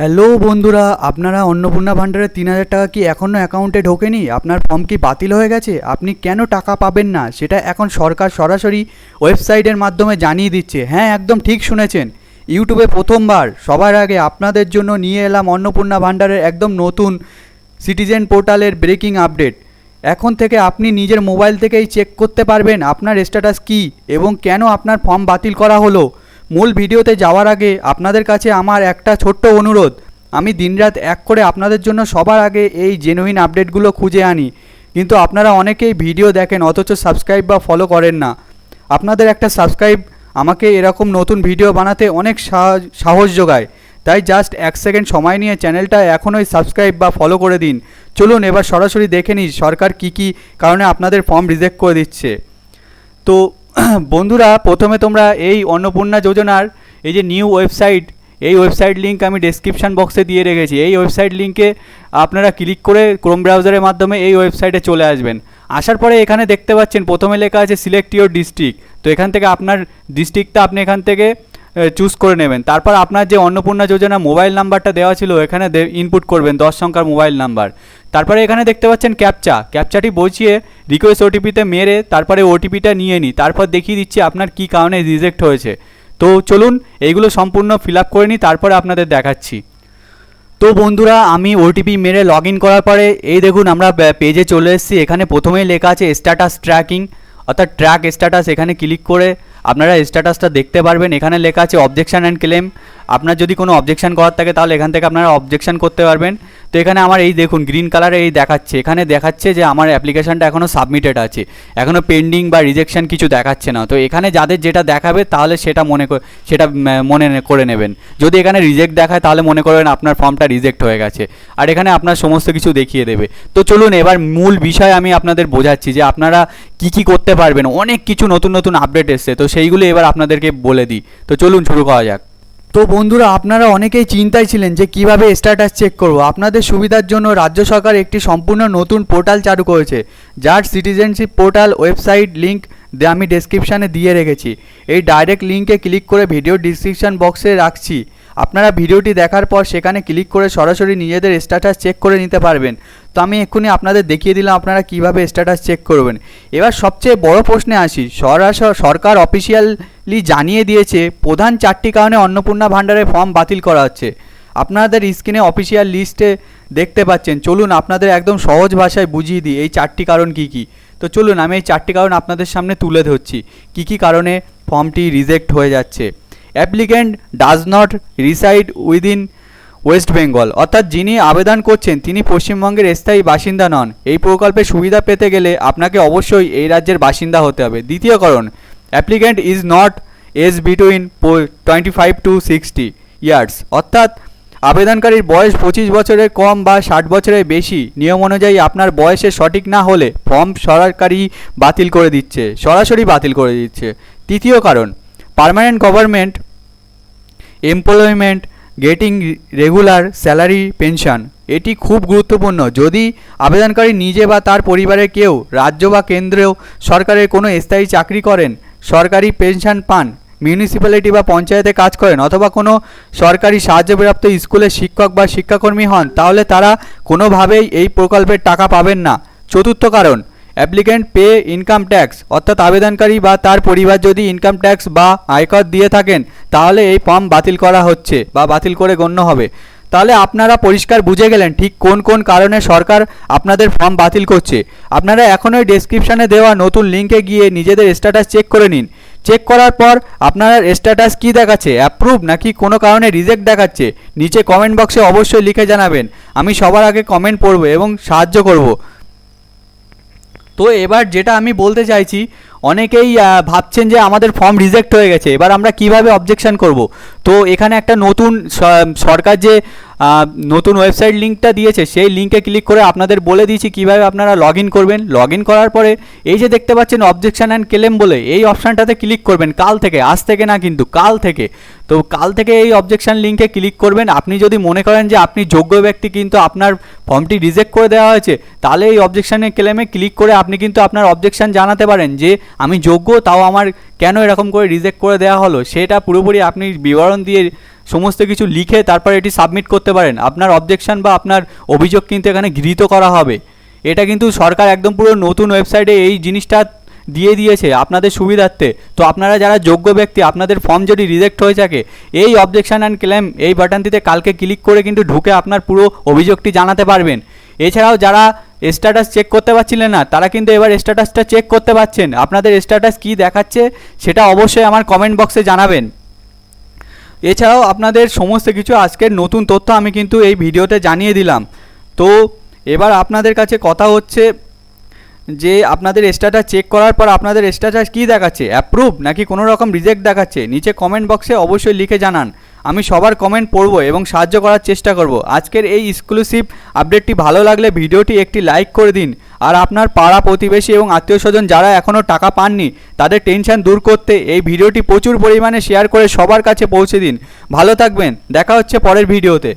Hello বন্ধুরা, আপনারা অন্নপূর্ণা ভান্ডারের ৩,০০০ টাকা কি এখনও অ্যাকাউন্টে ঢোকেনি? আপনার ফর্ম কি বাতিল হয়ে গেছে? আপনি কেন টাকা পাবেন না সেটা এখন সরকার সরাসরি ওয়েবসাইটের মাধ্যমে জানিয়ে দিচ্ছে। হ্যাঁ, একদম ঠিক শুনেছেন। ইউটিউবে প্রথমবার সবার আগে আপনাদের জন্য নিয়ে এলাম অন্নপূর্ণা ভান্ডারের একদম নতুন সিটিজেন পোর্টালের ব্রেকিং আপডেট। এখন থেকে আপনি নিজের মোবাইল থেকেই চেক করতে পারবেন আপনার স্ট্যাটাস কী এবং কেন আপনার ফর্ম বাতিল করা হলো। মূল ভিডিওতে যাওয়ার আগে আপনাদের কাছে আমার একটা ছোট্ট অনুরোধ, আমি দিনরাত এক করে আপনাদের জন্য সবার আগে এই জেনুইন আপডেটগুলো খুঁজে আনি, কিন্তু আপনারা অনেকেই ভিডিও দেখেন অথচ সাবস্ক্রাইব বা ফলো করেন না। আপনাদের একটা সাবস্ক্রাইব আমাকে এরকম নতুন ভিডিও বানাতে অনেক সাহস যোগায়। তাই জাস্ট 1 সেকেন্ড সময় নিয়ে চ্যানেলটা এখনই সাবস্ক্রাইব বা ফলো করে দিন। চলুন এবার সরাসরি দেখে নিই সরকার কী কারণে আপনাদের ফর্ম রিজেক্ট করে দিচ্ছে। তো বন্ধুরা, প্রথমে তোমরা এই অন্নপূর্ণা যোজনার এই যে নিউ ওয়েবসাইট, এই ওয়েবসাইট লিঙ্ক আমি ডেসক্রিপশান বক্সে দিয়ে রেখেছি। এই ওয়েবসাইট লিঙ্কে আপনারা ক্লিক করে ক্রোম ব্রাউজারের মাধ্যমে এই ওয়েবসাইটে চলে আসবেন। আসার পরে এখানে দেখতে পাচ্ছেন প্রথমে লেখা আছে সিলেক্ট ইউর ডিস্ট্রিক্ট। তো এখান থেকে আপনার ডিস্ট্রিক্টটা আপনি এখান থেকে চুজ করে নেবেন। তারপর আপনার যে অন্নপূর্ণা যোজনা মোবাইল নাম্বারটা দেওয়া ছিল এখানে ইনপুট করবেন 10 সংখ্যার মোবাইল নাম্বার। তারপরে এখানে দেখতে পাচ্ছেন ক্যাপচাটি বসিয়ে রিকোয়েস্ট ওটিপিতে মেরে তারপরে ওটিপিটা নিয়ে নিই। তারপর দেখিয়ে দিচ্ছি আপনার কী কারণে রিজেক্ট হয়েছে। তো চলুন এইগুলো সম্পূর্ণ ফিল আপ করে নিই, তারপরে আপনাদের দেখাচ্ছি। তো বন্ধুরা, আমি ওটিপি মেরে লগ ইন করার পরে এই দেখুন আমরা পেজে চলে এসেছি। এখানে প্রথমেই লেখা আছে স্ট্যাটাস ট্র্যাকিং, অর্থাৎ ট্র্যাক স্ট্যাটাস। এখানে ক্লিক করে আপনারা স্ট্যাটাসটা দেখতে পারবেন। এখানে লেখা আছে অবজেকশান অ্যান্ড ক্লেম। আপনার যদি কোনো অবজেকশান করার থাকে তাহলে এখান থেকে আপনারা অবজেকশান করতে পারবেন। তো এখানে আমার এই দেখুন গ্রিন কালারে এই দেখাচ্ছে, এখানে দেখাচ্ছে যে আমার অ্যাপ্লিকেশানটা এখনও সাবমিটেড আছে, এখনও পেন্ডিং বা রিজেকশান কিছু দেখাচ্ছে না। তো এখানে যাদের যেটা দেখাবে তাহলে সেটা মনে করে নেবেন। যদি এখানে রিজেক্ট দেখায় তাহলে মনে করবেন আপনার ফর্মটা রিজেক্ট হয়ে গেছে, আর এখানে আপনার সমস্ত কিছু দেখিয়ে দেবে। তো চলুন এবার মূল বিষয় আমি আপনাদের বোঝাচ্ছি যে আপনারা কী করতে পারবেন। অনেক কিছু নতুন আপডেট এসছে, তো সেইগুলো এবার আপনাদেরকে বলে দিই। তো চলুন শুরু করা যাক। তো বন্ধুরা, আপনারা অনেকেই চিন্তায় ছিলেন যে কিভাবে স্ট্যাটাস চেক করব। আপনাদের সুবিধার জন্য রাজ্য সরকার একটি সম্পূর্ণ নতুন পোর্টাল চালু করেছে, যার সিটিজেনশিপ পোর্টাল ওয়েবসাইট লিঙ্ক আমি ডেসক্রিপশানে দিয়ে রেখেছি। এই ডাইরেক্ট লিঙ্কে ক্লিক করে ভিডিও ডিসক্রিপশান বক্সে রাখছি। আপনারা ভিডিওটি দেখার পর সেখানে ক্লিক করে সরাসরি নিজেদের স্ট্যাটাস চেক করে নিতে পারবেন। তো আমি এক্ষুনি আপনাদের দেখিয়ে দিলাম আপনারা কিভাবে স্ট্যাটাস চেক করবেন। এবার সবচেয়ে বড় প্রশ্নে আসি। সরকার অফিসিয়ালি জানিয়ে দিয়েছে প্রধান 4টি কারণে অন্নপূর্ণা ভান্ডারের ফর্ম বাতিল করা হচ্ছে। আপনাদের স্ক্রিনে অফিসিয়াল লিস্টে দেখতে পাচ্ছেন। চলুন আপনাদের একদম সহজ ভাষায় বুঝিয়ে দিই এই 4টি কারণ কী। তো চলুন আমি এই 4টি কারণ আপনাদের সামনে তুলে ধরছি কী কারণে ফর্মটি রিজেক্ট হয়ে যাচ্ছে। Applicant does not reside within West Bengal, অর্থাৎ যিনি আবেদন করছেন তিনি পশ্চিমবঙ্গের স্থায়ী বাসিন্দা নন। এই প্রকল্পের সুবিধা পেতে গেলে আপনাকে অবশ্যই এই রাজ্যের বাসিন্দা হতে হবে। দ্বিতীয় কারণ, applicant is not age between 25 to 60 years, অর্থাৎ আবেদনকারীর বয়স 25 বছরের কম বা 60 বছরের বেশি। নিয়ম অনুযায়ী আপনার বয়সের সঠিক না হলে ফর্ম সরকারি সরাসরি বাতিল করে দিচ্ছে। তৃতীয় কারণ, permanent government employment getting regular salary pension. এটি খুব গুরুত্বপূর্ণ। যদি আবেদনকারী নিজে বা তার পরিবারের কেউ রাজ্য বা কেন্দ্রীয় সরকারের কোনো স্থায়ী চাকরি করেন, সরকারি পেনশন পান, মিউনিসিপ্যালিটি বা পঞ্চায়েতে কাজ করেন অথবা কোনো সরকারি সাহায্যপ্রাপ্ত স্কুলের শিক্ষক বা শিক্ষাকর্মী হন, তাহলে তারা কোনোভাবেই এই প্রকল্পের টাকা পাবেন না। চতুর্থ কারণ, অ্যাপ্লিক্যান্ট পে ইনকাম ট্যাক্স, অর্থাৎ আবেদনকারী বা তার পরিবার যদি ইনকাম ট্যাক্স বা আয়কর দিয়ে থাকেন তাহলে এই ফর্ম বাতিল করা হচ্ছে বা বাতিল করে গণ্য হবে। তাহলে আপনারা পরিষ্কার বুঝে গেলেন ঠিক কোন কারণে সরকার আপনাদের ফর্ম বাতিল করছে। আপনারা এখনই ডেসক্রিপশানে দেওয়া নতুন লিঙ্কে গিয়ে নিজেদের স্ট্যাটাস চেক করে নিন। চেক করার পর আপনার স্ট্যাটাস কী দেখাচ্ছে, অ্যাপ্রুভ নাকি কোনো কারণে রিজেক্ট দেখাচ্ছে, নিচে কমেন্ট বক্সে অবশ্যই লিখে জানাবেন। আমি সবার আগে কমেন্ট পড়ব এবং সাহায্য করব। তো এবার যেটা আমি বলতে চাইছি, অনেকেই ভাবছেন যে আমাদের ফর্ম রিজেক্ট হয়ে গেছে, এবার আমরা কিভাবে অবজেকশন করব। তো এখানে একটা নতুন সরকার যে নতুন ওয়েবসাইট লিঙ্কটা দিয়েছে সেই লিঙ্কে ক্লিক করে আপনাদের বলে দিয়েছি কীভাবে আপনারা লগ ইন করবেন। লগ ইন করার পরে এই যে দেখতে পাচ্ছেন অবজেকশন অ্যান্ড ক্লেম বলে এই অপশানটাতে ক্লিক করবেন। কাল থেকে, আজ থেকে না কিন্তু কাল থেকে। তো কাল থেকে এই অবজেকশন লিঙ্কে ক্লিক করবেন। আপনি যদি মনে করেন যে আপনি যোগ্য ব্যক্তি কিন্তু আপনার ফর্মটি রিজেক্ট করে দেওয়া হয়েছে, তাহলে এই অবজেকশানে ক্লেমে ক্লিক করে আপনি কিন্তু আপনার অবজেকশান জানাতে পারেন যে আমি যোগ্য, তাও আমার কেন এরকম করে রিজেক্ট করে দেওয়া হলো সেটা পুরোপুরি আপনি বিবরণ দিয়ে সমস্ত কিছু লিখে তারপর এটি সাবমিট করতে পারেন। আপনার অবজেকশন বা আপনার অভিযোগ কিন্তু এখানে গৃহীত করা হবে। এটা কিন্তু সরকার একদম পুরো নতুন ওয়েবসাইটে এই জিনিসটা দিয়ে দিয়েছে আপনাদের সুবিধার্থে। তো আপনারা যারা যোগ্য ব্যক্তি, আপনাদের ফর্ম যদি রিজেক্ট হয়ে থাকে, এই অবজেকশন অ্যান্ড ক্লেম এই বাটনটিতে কালকে ক্লিক করে কিন্তু ঢুকে আপনার পুরো অভিযোগটি জানাতে পারবেন। এছাড়াও যারা স্ট্যাটাস চেক করতে পারছিলেন না, তারা কিন্তু এবার স্ট্যাটাসটা চেক করতে পারছেন। আপনাদের স্ট্যাটাস কী দেখাচ্ছে সেটা অবশ্যই আমার কমেন্ট বক্সে জানাবেন। এছাড়াও আপনাদের সমস্ত কিছু আজকের নতুন তথ্য আমি কিন্তু এই ভিডিওতে জানিয়ে দিলাম। তো এবার আপনাদের কাছে কথা হচ্ছে যে আপনাদের স্ট্যাটাস চেক করার পর আপনাদের স্ট্যাটাস কী দেখাচ্ছে, অ্যাপ্রুভ নাকি কোনো রকম রিজেক্ট দেখাচ্ছে, নিচে কমেন্ট বক্সে অবশ্যই লিখে জানান। আমি সবার কমেন্ট পড়বো এবং সাহায্য করার চেষ্টা করব। আজকের এই এক্সক্লুসিভ আপডেটটি ভালো লাগলে ভিডিওটি একটি লাইক করে দিন। আর আপনার পাড়া প্রতিবেশী এবং আত্মীয় স্বজন যারা এখনও টাকা পাননি তাদের টেনশন দূর করতে এই ভিডিওটি প্রচুর পরিমাণে শেয়ার করে সবার কাছে পৌঁছে দিন। ভালো থাকবেন, দেখা হচ্ছে পরের ভিডিওতে।